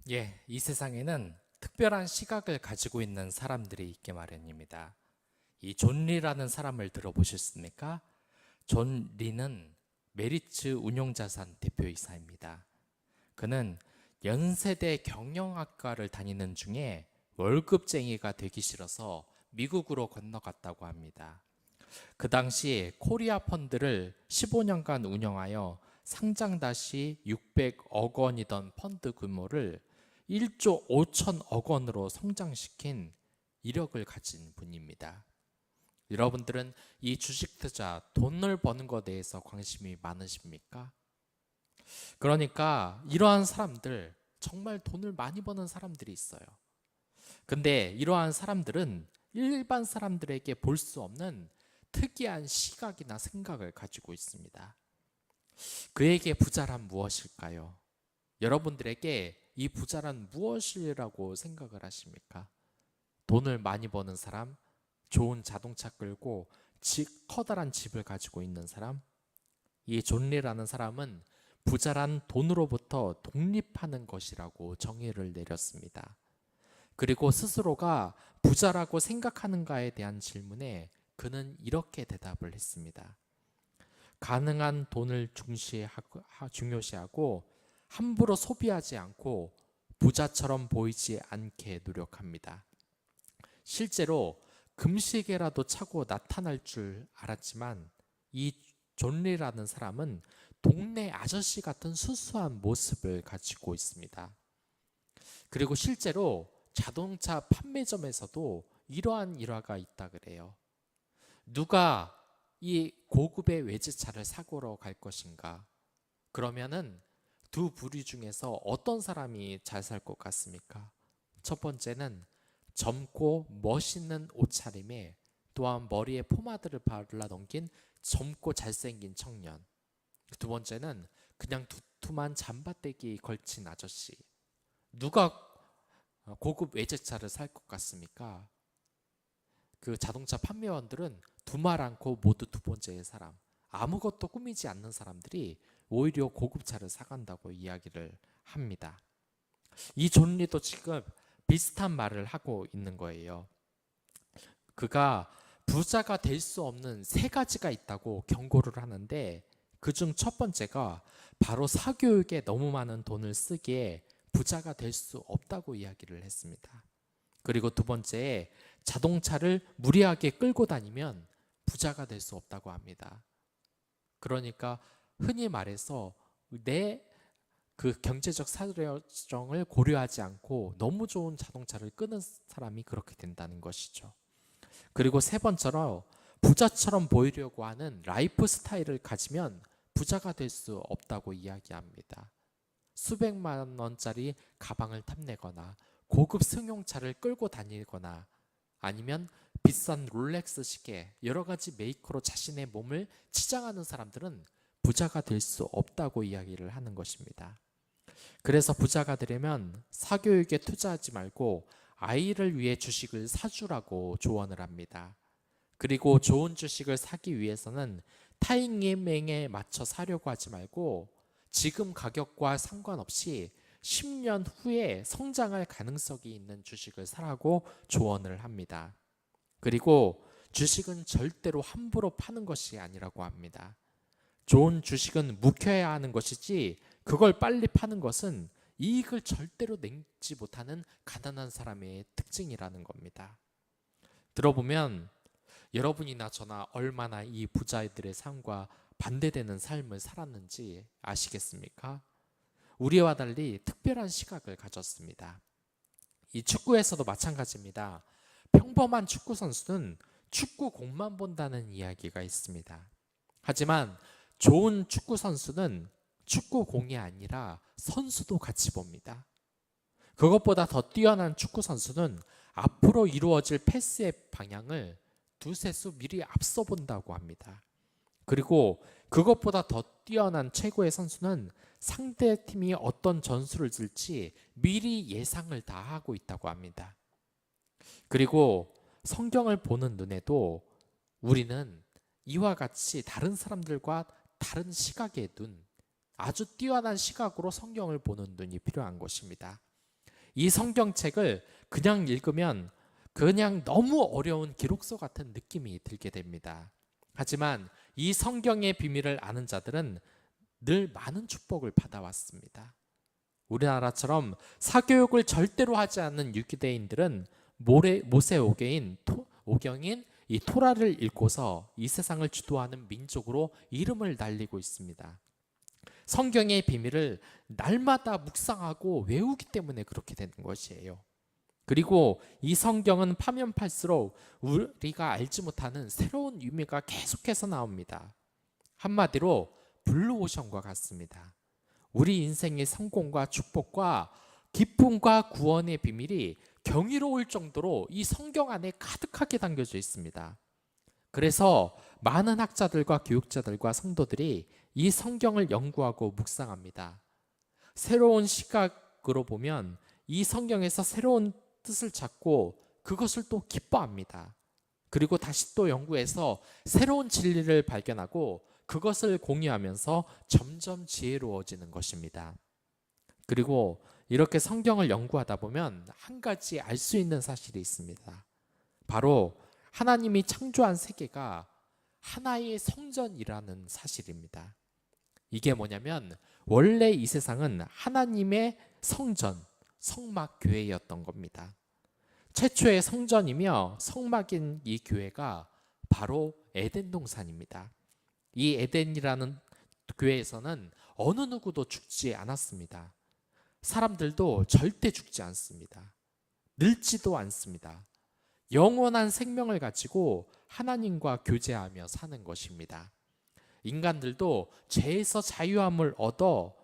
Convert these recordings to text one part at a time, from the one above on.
이 세상에는 특별한 시각을 가지고 있는 사람들이 있게 마련입니다. 이 존 리라는 사람을 들어보셨습니까? 존 리는 메리츠 운용자산 대표이사입니다. 그는 연세대 경영학과를 다니는 중에 월급쟁이가 되기 싫어서 미국으로 건너갔다고 합니다. 그 당시 코리아 펀드를 15년간 운영하여 상장 시 600억 원이던 펀드 규모를 1조 5천억 원으로 성장시킨 이력을 가진 분입니다. 여러분들은 이 주식 투자, 돈을 버는 것에 대해서 관심이 많으십니까? 그러니까 이러한 사람들, 정말 돈을 많이 버는 사람들이 있어요. 근데 이러한 사람들은 일반 사람들에게 볼 수 없는 특이한 시각이나 생각을 가지고 있습니다. 그에게 부자란 무엇일까요? 여러분들에게 이 부자란 무엇이라고 생각을 하십니까? 돈을 많이 버는 사람, 좋은 자동차 끌고 커다란 집을 가지고 있는 사람? 이 존리라는 사람은 부자란 돈으로부터 독립하는 것이라고 정의를 내렸습니다. 그리고 스스로가 부자라고 생각하는가에 대한 질문에 그는 이렇게 대답을 했습니다. 가능한 돈을 중요시하고 함부로 소비하지 않고 부자처럼 보이지 않게 노력합니다. 실제로 금시계라도 차고 나타날 줄 알았지만 이 존리라는 사람은 동네 아저씨 같은 수수한 모습을 가지고 있습니다. 그리고 실제로 자동차 판매점에서도 이러한 일화가 있다 그래요. 누가 이 고급의 외제차를 사고로 갈 것인가? 그러면은 두 부류 중에서 어떤 사람이 잘 살 것 같습니까? 첫 번째는 젊고 멋있는 옷차림에 또한 머리에 포마드를 발라 넘긴 젊고 잘생긴 청년. 두 번째는 그냥 두툼한 잠바떼기 걸친 아저씨. 누가 고급 외제차를 살 것 같습니까? 그 자동차 판매원들은 두말 않고 모두 두 번째의 사람, 아무것도 꾸미지 않는 사람들이 오히려 고급차를 사간다고 이야기를 합니다. 이 존리도 지금 비슷한 말을 하고 있는 거예요. 그가 부자가 될 수 없는 세 가지가 있다고 경고를 하는데 그중 첫 번째가 바로 사교육에 너무 많은 돈을 쓰기에 부자가 될 수 없다고 이야기를 했습니다. 그리고 두 번째에 자동차를 무리하게 끌고 다니면 부자가 될 수 없다고 합니다. 그러니까 흔히 말해서 내 그 경제적 사정을 고려하지 않고 너무 좋은 자동차를 끄는 사람이 그렇게 된다는 것이죠. 그리고 세 번째로 부자처럼 보이려고 하는 라이프 스타일을 가지면 부자가 될 수 없다고 이야기합니다. 수백만 원짜리 가방을 탐내거나 고급 승용차를 끌고 다니거나 아니면 비싼 롤렉스 시계, 여러 가지 메이커로 자신의 몸을 치장하는 사람들은 부자가 될 수 없다고 이야기를 하는 것입니다. 그래서 부자가 되려면 사교육에 투자하지 말고 아이를 위해 주식을 사주라고 조언을 합니다. 그리고 좋은 주식을 사기 위해서는 타이밍에 맞춰 사려고 하지 말고 지금 가격과 상관없이 10년 후에 성장할 가능성이 있는 주식을 사라고 조언을 합니다. 그리고 주식은 절대로 함부로 파는 것이 아니라고 합니다. 좋은 주식은 묵혀야 하는 것이지 그걸 빨리 파는 것은 이익을 절대로 내지 못하는 가난한 사람의 특징이라는 겁니다. 들어보면 여러분이나 저나 얼마나 이 부자들의 삶과 반대되는 삶을 살았는지 아시겠습니까? 우리와 달리 특별한 시각을 가졌습니다. 이 축구에서도 마찬가지입니다. 평범한 축구 선수는 축구공만 본다는 이야기가 있습니다. 하지만 좋은 축구 선수는 축구공이 아니라 선수도 같이 봅니다. 그것보다 더 뛰어난 축구 선수는 앞으로 이루어질 패스의 방향을 두세 수 미리 앞서 본다고 합니다. 그리고 그것보다 더 뛰어난 최고의 선수는 상대팀이 어떤 전술을 쓸지 미리 예상을 다 하고 있다고 합니다. 그리고 성경을 보는 눈에도 우리는 이와 같이 다른 사람들과 다른 시각의 눈, 아주 뛰어난 시각으로 성경을 보는 눈이 필요한 것입니다. 이 성경책을 그냥 읽으면 그냥 너무 어려운 기록서 같은 느낌이 들게 됩니다. 하지만 이 성경의 비밀을 아는 자들은 늘 많은 축복을 받아왔습니다. 우리나라처럼 사교육을 절대로 하지 않는 유대인들은 모세 오경인 이 토라를 읽고서 이 세상을 주도하는 민족으로 이름을 날리고 있습니다. 성경의 비밀을 날마다 묵상하고 외우기 때문에 그렇게 되는 것이에요. 그리고 이 성경은 파면 팔수록 우리가 알지 못하는 새로운 의미가 계속해서 나옵니다. 한마디로 블루오션과 같습니다. 우리 인생의 성공과 축복과 기쁨과 구원의 비밀이 경이로울 정도로 이 성경 안에 가득하게 담겨져 있습니다. 그래서 많은 학자들과 교육자들과 성도들이 이 성경을 연구하고 묵상합니다. 새로운 시각으로 보면 이 성경에서 새로운 뜻을 찾고 그것을 또 기뻐합니다. 그리고 다시 또 연구해서 새로운 진리를 발견하고 그것을 공유하면서 점점 지혜로워지는 것입니다. 그리고 이렇게 성경을 연구하다 보면 한 가지 알 수 있는 사실이 있습니다. 바로 하나님이 창조한 세계가 하나의 성전이라는 사실입니다. 이게 뭐냐면 원래 이 세상은 하나님의 성전, 성막 교회였던 겁니다. 최초의 성전이며 성막인 이 교회가 바로 에덴 동산입니다. 이 에덴이라는 교회에서는 어느 누구도 죽지 않았습니다. 사람들도 절대 죽지 않습니다. 늙지도 않습니다. 영원한 생명을 가지고 하나님과 교제하며 사는 것입니다. 인간들도 죄에서 자유함을 얻어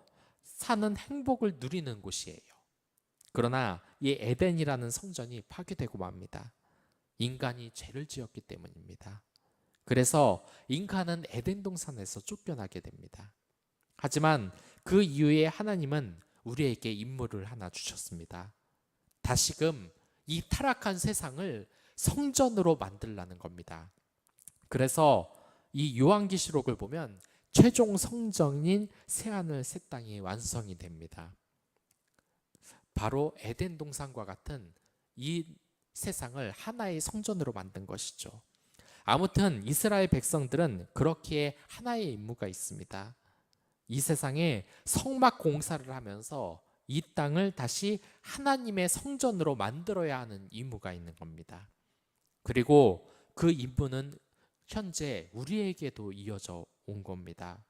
사는 행복을 누리는 곳이에요. 그러나 이 에덴이라는 성전이 파괴되고 맙니다. 인간이 죄를 지었기 때문입니다. 그래서 인간은 에덴 동산에서 쫓겨나게 됩니다. 하지만 그 이후에 하나님은 우리에게 임무를 하나 주셨습니다. 다시금 이 타락한 세상을 성전으로 만들라는 겁니다. 그래서 이 요한계시록을 보면 최종 성전인 새하늘 새 땅이 완성이 됩니다. 바로 에덴 동산과 같은 이 세상을 하나의 성전으로 만든 것이죠. 아무튼 이스라엘 백성들은 그렇기에 하나의 임무가 있습니다. 이 세상에 성막 공사를 하면서 이 땅을 다시 하나님의 성전으로 만들어야 하는 임무가 있는 겁니다. 그리고 그 임무는 현재 우리에게도 이어져 온 겁니다.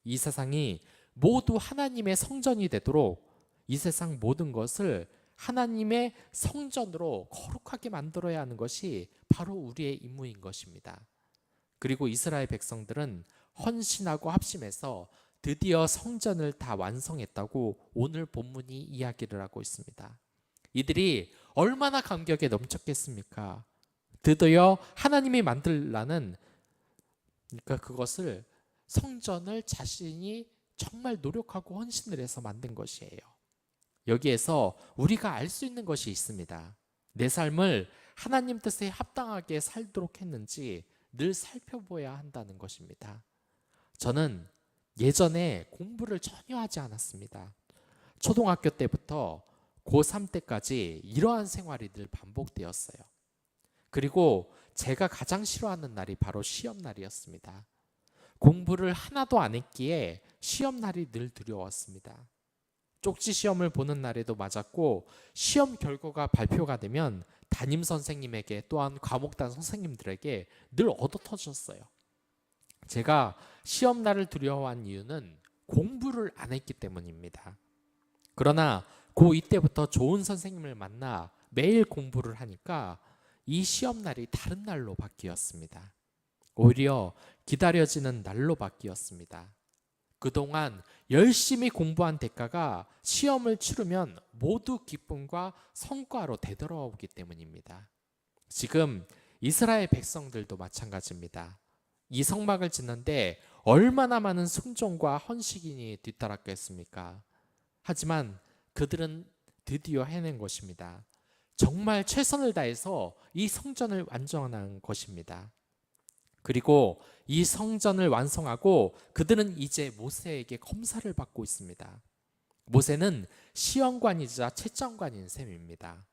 이 세상이 모두 하나님의 성전이 되도록 이 세상 모든 것을 하나님의 성전으로 거룩하게 만들어야 하는 것이 바로 우리의 임무인 것입니다. 그리고 이스라엘 백성들은 헌신하고 합심해서 드디어 성전을 다 완성했다고 오늘 본문이 이야기를 하고 있습니다. 이들이 얼마나 감격에 넘쳤겠습니까? 드디어 하나님이 만들라는 그것을 성전을 자신이 정말 노력하고 헌신을 해서 만든 것이에요. 여기에서 우리가 알 수 있는 것이 있습니다. 내 삶을 하나님 뜻에 합당하게 살도록 했는지 늘 살펴보아야 한다는 것입니다. 저는 예전에 공부를 전혀 하지 않았습니다. 초등학교 때부터 고3 때까지 이러한 생활이 늘 반복되었어요. 그리고 제가 가장 싫어하는 날이 바로 시험 날이었습니다. 공부를 하나도 안 했기에 시험 날이 늘 두려웠습니다. 쪽지 시험을 보는 날에도 맞았고 시험 결과가 발표가 되면 담임 선생님에게 또한 과목단 선생님들에게 늘 얻어터졌어요. 제가 시험 날을 두려워한 이유는 공부를 안 했기 때문입니다. 그러나 고2 때부터 좋은 선생님을 만나 매일 공부를 하니까 이 시험 날이 다른 날로 바뀌었습니다. 오히려 기다려지는 날로 바뀌었습니다. 그동안 열심히 공부한 대가가 시험을 치르면 모두 기쁨과 성과로 되돌아오기 때문입니다. 지금 이스라엘 백성들도 마찬가지입니다. 이 성막을 짓는데 얼마나 많은 순종과 헌신이 뒤따랐겠습니까? 하지만 그들은 드디어 해낸 것입니다. 정말 최선을 다해서 이 성전을 완성한 것입니다. 그리고 이 성전을 완성하고 그들은 이제 모세에게 검사를 받고 있습니다. 모세는 시험관이자 채점관인 셈입니다.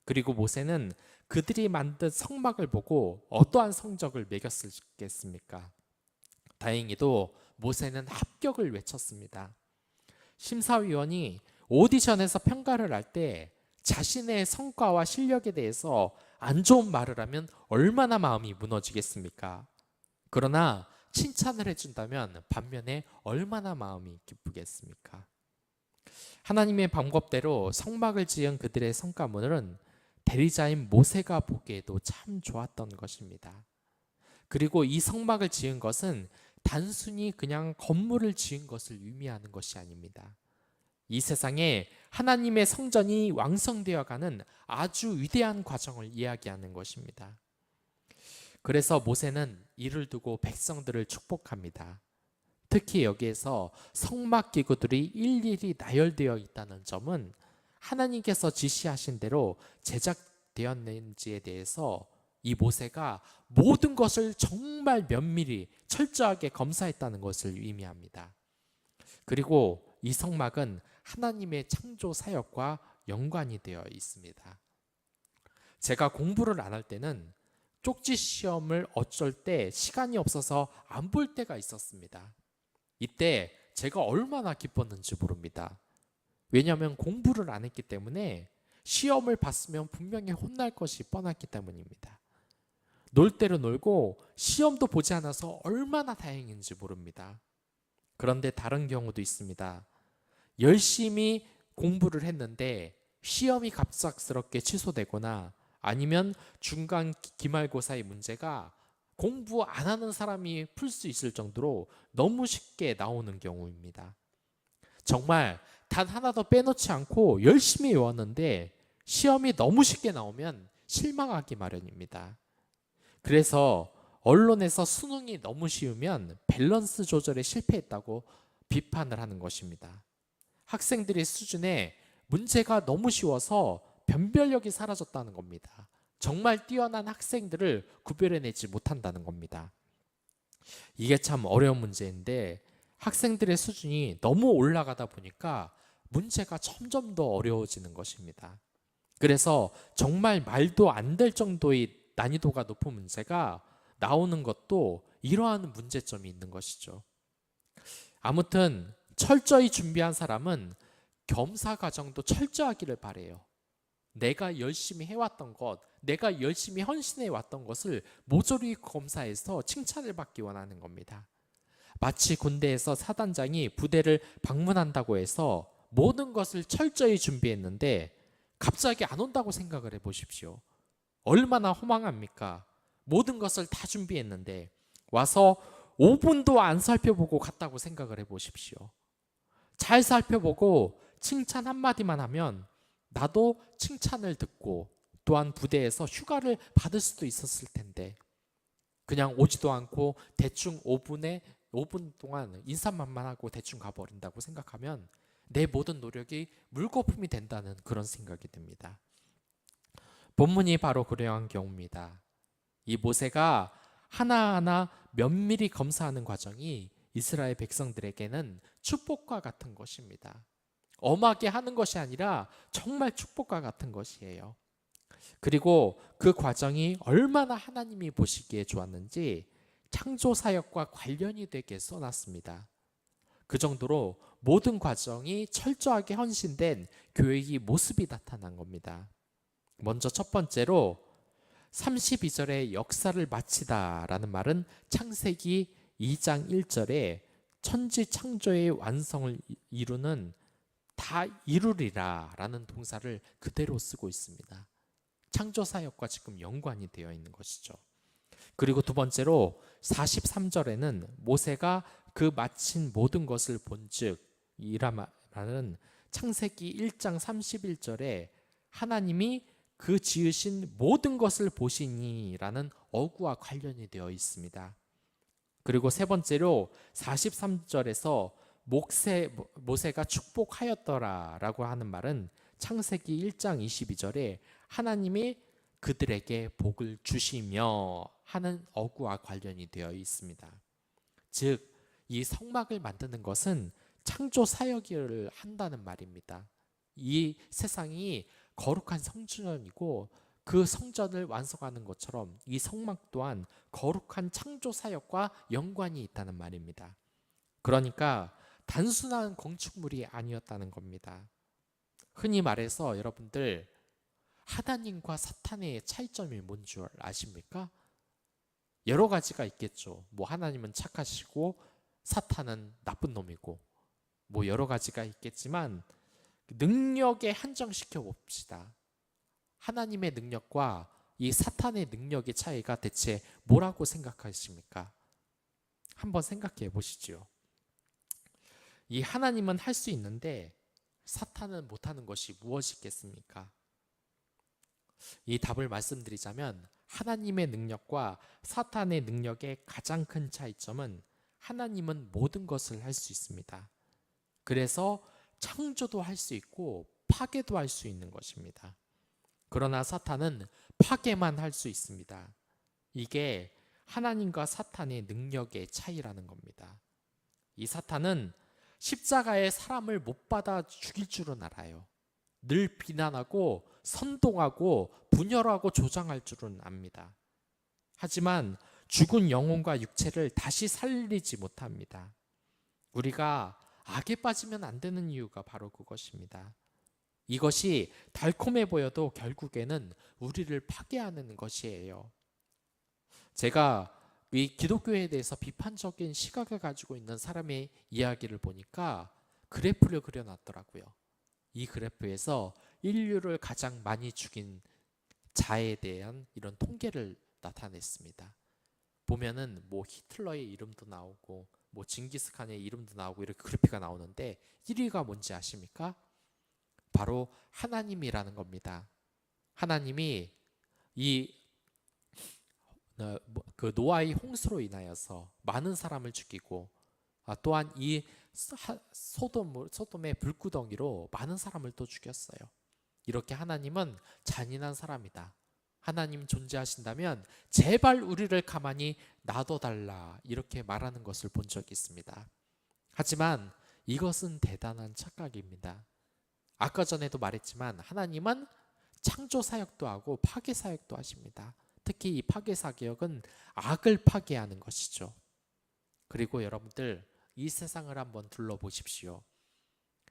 그리고 모세는 그들이 만든 성막을 보고 어떠한 성적을 매겼겠습니까? 다행히도 모세는 합격을 외쳤습니다. 심사위원이 오디션에서 평가를 할 때 자신의 성과와 실력에 대해서 안 좋은 말을 하면 얼마나 마음이 무너지겠습니까? 그러나 칭찬을 해준다면 반면에 얼마나 마음이 기쁘겠습니까? 하나님의 방법대로 성막을 지은 그들의 성과물은 대리자인 모세가 보기에도 참 좋았던 것입니다. 그리고 이 성막을 지은 것은 단순히 그냥 건물을 지은 것을 의미하는 것이 아닙니다. 이 세상에 하나님의 성전이 완성되어 가는 아주 위대한 과정을 이야기하는 것입니다. 그래서 모세는 이를 두고 백성들을 축복합니다. 특히 여기에서 성막 기구들이 일일이 나열되어 있다는 점은 하나님께서 지시하신 대로 제작되었는지에 대해서 이 모세가 모든 것을 정말 면밀히 철저하게 검사했다는 것을 의미합니다. 그리고 이 성막은 하나님의 창조 사역과 연관이 되어 있습니다. 제가 공부를 안 할 때는 쪽지 시험을 어쩔 때 시간이 없어서 안 볼 때가 있었습니다. 이때 제가 얼마나 기뻤는지 모릅니다. 왜냐하면 공부를 안 했기 때문에 시험을 봤으면 분명히 혼날 것이 뻔했기 때문입니다. 놀 대로 놀고 시험도 보지 않아서 얼마나 다행인지 모릅니다. 그런데 다른 경우도 있습니다. 열심히 공부를 했는데 시험이 갑작스럽게 취소되거나 아니면 중간 기말고사의 문제가 공부 안 하는 사람이 풀 수 있을 정도로 너무 쉽게 나오는 경우입니다. 정말 단 하나도 빼놓지 않고 열심히 외웠는데 시험이 너무 쉽게 나오면 실망하기 마련입니다. 그래서 언론에서 수능이 너무 쉬우면 밸런스 조절에 실패했다고 비판을 하는 것입니다. 학생들의 수준에 문제가 너무 쉬워서 변별력이 사라졌다는 겁니다. 정말 뛰어난 학생들을 구별해내지 못한다는 겁니다. 이게 참 어려운 문제인데 학생들의 수준이 너무 올라가다 보니까 문제가 점점 더 어려워지는 것입니다. 그래서 정말 말도 안 될 정도의 난이도가 높은 문제가 나오는 것도 이러한 문제점이 있는 것이죠. 아무튼 철저히 준비한 사람은 겸사 과정도 철저하기를 바라요. 내가 열심히 해왔던 것, 내가 열심히 헌신해 왔던 것을 모조리 검사해서 칭찬을 받기 원하는 겁니다. 마치 군대에서 사단장이 부대를 방문한다고 해서 모든 것을 철저히 준비했는데 갑자기 안 온다고 생각을 해보십시오. 얼마나 허망합니까? 모든 것을 다 준비했는데 와서 5분도 안 살펴보고 갔다고 생각을 해보십시오. 잘 살펴보고 칭찬 한마디만 하면 나도 칭찬을 듣고 또한 부대에서 휴가를 받을 수도 있었을 텐데 그냥 오지도 않고 대충 5분 동안 인사만만 하고 대충 가버린다고 생각하면 내 모든 노력이 물거품이 된다는 그런 생각이 듭니다. 본문이 바로 그러한 경우입니다. 이 모세가 하나하나 면밀히 검사하는 과정이 이스라엘 백성들에게는 축복과 같은 것입니다. 엄하게 하는 것이 아니라 정말 축복과 같은 것이에요. 그리고 그 과정이 얼마나 하나님이 보시기에 좋았는지 창조 사역과 관련이 되게 써놨습니다. 그 정도로 모든 과정이 철저하게 헌신된 교회의 모습이 나타난 겁니다. 먼저 첫 번째로 32절에 역사를 마치다라는 말은 창세기 2장 1절에 천지 창조의 완성을 이루는 다 이루리라 라는 동사를 그대로 쓰고 있습니다. 창조 사역과 지금 연관이 되어 있는 것이죠. 그리고 두 번째로 43절에는 모세가 그 마친 모든 것을 본즉 이라는 창세기 1장 31절에 하나님이 그 지으신 모든 것을 보시니라는 어구와 관련이 되어 있습니다. 그리고 세 번째로 43절에서 모세가 축복하였더라라고 하는 말은 창세기 1장 22절에 하나님이 그들에게 복을 주시며 하는 어구와 관련이 되어 있습니다. 즉, 이 성막을 만드는 것은 창조 사역을 한다는 말입니다. 이 세상이 거룩한 성전이고 그 성전을 완성하는 것처럼 이 성막 또한 거룩한 창조 사역과 연관이 있다는 말입니다. 그러니까 단순한 건축물이 아니었다는 겁니다. 흔히 말해서 여러분들, 하나님과 사탄의 차이점이 뭔 줄 아십니까? 여러 가지가 있겠죠. 뭐 하나님은 착하시고 사탄은 나쁜 놈이고 뭐 여러 가지가 있겠지만 능력에 한정시켜 봅시다. 하나님의 능력과 이 사탄의 능력의 차이가 대체 뭐라고 생각하십니까? 한번 생각해 보시죠. 이 하나님은 할 수 있는데 사탄은 못하는 것이 무엇이겠습니까? 이 답을 말씀드리자면 하나님의 능력과 사탄의 능력의 가장 큰 차이점은 하나님은 모든 것을 할 수 있습니다. 그래서 창조도 할 수 있고 파괴도 할 수 있는 것입니다. 그러나 사탄은 파괴만 할 수 있습니다. 이게 하나님과 사탄의 능력의 차이라는 겁니다. 이 사탄은 십자가에 사람을 못 받아 죽일 줄은 알아요. 늘 비난하고 선동하고 분열하고 조장할 줄은 압니다. 하지만 죽은 영혼과 육체를 다시 살리지 못합니다. 우리가 악에 빠지면 안 되는 이유가 바로 그것입니다. 이것이 달콤해 보여도 결국에는 우리를 파괴하는 것이에요. 제가 이 기독교에 대해서 비판적인 시각을 가지고 있는 사람의 이야기를 보니까 그래프를 그려놨더라고요. 이 그래프에서 인류를 가장 많이 죽인 자에 대한 이런 통계를 나타냈습니다. 보면은 뭐 히틀러의 이름도 나오고 뭐 징기스칸의 이름도 나오고 이렇게 그래프가 나오는데 1위가 뭔지 아십니까? 바로 하나님이라는 겁니다. 하나님이 그 노아의 홍수로 인하여서 많은 사람을 죽이고 또한 이 소돔의 불구덩이로 많은 사람을 또 죽였어요. 이렇게 하나님은 잔인한 사람이다. 하나님 존재하신다면 제발 우리를 가만히 놔둬달라, 이렇게 말하는 것을 본 적이 있습니다. 하지만 이것은 대단한 착각입니다. 아까 전에도 말했지만 하나님은 창조 사역도 하고 파괴 사역도 하십니다. 특히 이 파괴 사역은 악을 파괴하는 것이죠. 그리고 여러분들, 이 세상을 한번 둘러보십시오.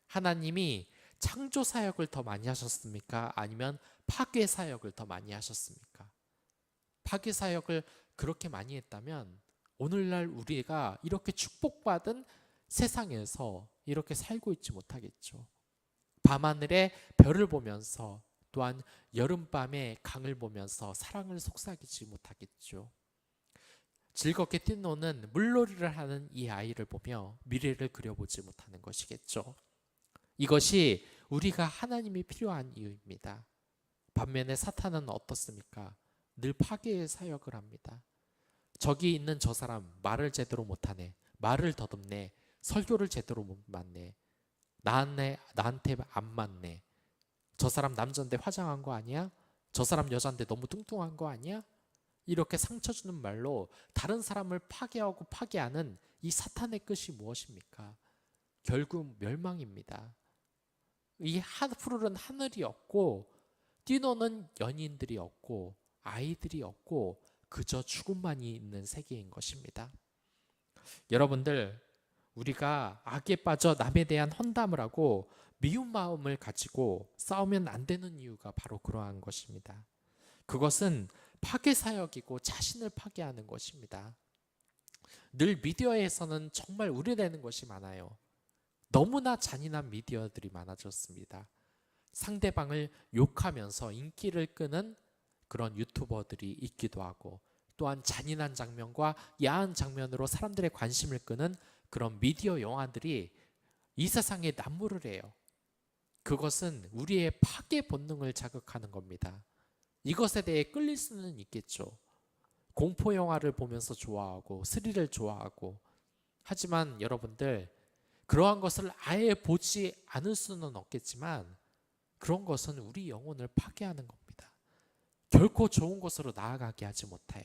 하나님이 창조 사역을 더 많이 하셨습니까? 아니면 파괴 사역을 더 많이 하셨습니까? 파괴 사역을 그렇게 많이 했다면 오늘날 우리가 이렇게 축복받은 세상에서 이렇게 살고 있지 못하겠죠. 밤하늘에 별을 보면서 또한 여름밤에 강을 보면서 사랑을 속삭이지 못하겠죠. 즐겁게 뛰노는 물놀이를 하는 이 아이를 보며 미래를 그려보지 못하는 것이겠죠. 이것이 우리가 하나님이 필요한 이유입니다. 반면에 사탄은 어떻습니까? 늘 파괴의 사역을 합니다. 저기 있는 저 사람 말을 제대로 못하네, 말을 더듬네, 설교를 제대로 못 맞네, 나한테 안 맞네, 저 사람 남자인데 화장한 거 아니야? 저 사람 여자인데 너무 뚱뚱한 거 아니야? 이렇게 상처 주는 말로 다른 사람을 파괴하고 파괴하는 이 사탄의 끝이 무엇입니까? 결국 멸망입니다. 이 푸르른 하늘이 없고 뛰노는 연인들이 없고 아이들이 없고 그저 죽음만이 있는 세계인 것입니다. 여러분들, 우리가 악에 빠져 남에 대한 헌담을 하고 미운 마음을 가지고 싸우면 안 되는 이유가 바로 그러한 것입니다. 그것은 파괴 사역이고 자신을 파괴하는 것입니다. 늘 미디어에서는 정말 우려되는 것이 많아요. 너무나 잔인한 미디어들이 많아졌습니다. 상대방을 욕하면서 인기를 끄는 그런 유튜버들이 있기도 하고, 또한 잔인한 장면과 야한 장면으로 사람들의 관심을 끄는 그런 미디어 영화들이 이 세상에 난무를 해요. 그것은 우리의 파괴 본능을 자극하는 겁니다. 이것에 대해 끌릴 수는 있겠죠. 공포 영화를 보면서 좋아하고 스릴을 좋아하고, 하지만 여러분들, 그러한 것을 아예 보지 않을 수는 없겠지만 그런 것은 우리 영혼을 파괴하는 겁니다. 결코 좋은 곳으로 나아가게 하지 못해요.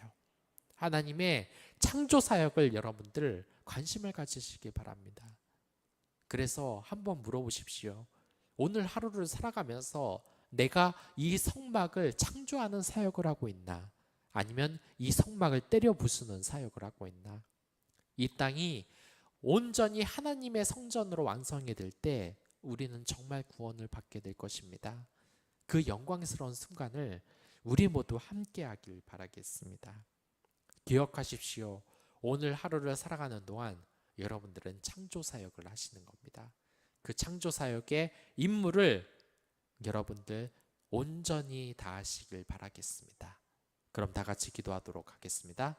하나님의 창조 사역을 여러분들 관심을 가지시기 바랍니다. 그래서 한번 물어보십시오. 오늘 하루를 살아가면서 내가 이 성막을 창조하는 사역을 하고 있나? 아니면 이 성막을 때려 부수는 사역을 하고 있나? 이 땅이 온전히 하나님의 성전으로 완성이 될 때 우리는 정말 구원을 받게 될 것입니다. 그 영광스러운 순간을 우리 모두 함께 하길 바라겠습니다. 기억하십시오. 오늘 하루를 살아가는 동안 여러분들은 창조 사역을 하시는 겁니다. 그 창조 사역의 임무를 여러분들 온전히 다하시길 바라겠습니다. 그럼 다 같이 기도하도록 하겠습니다.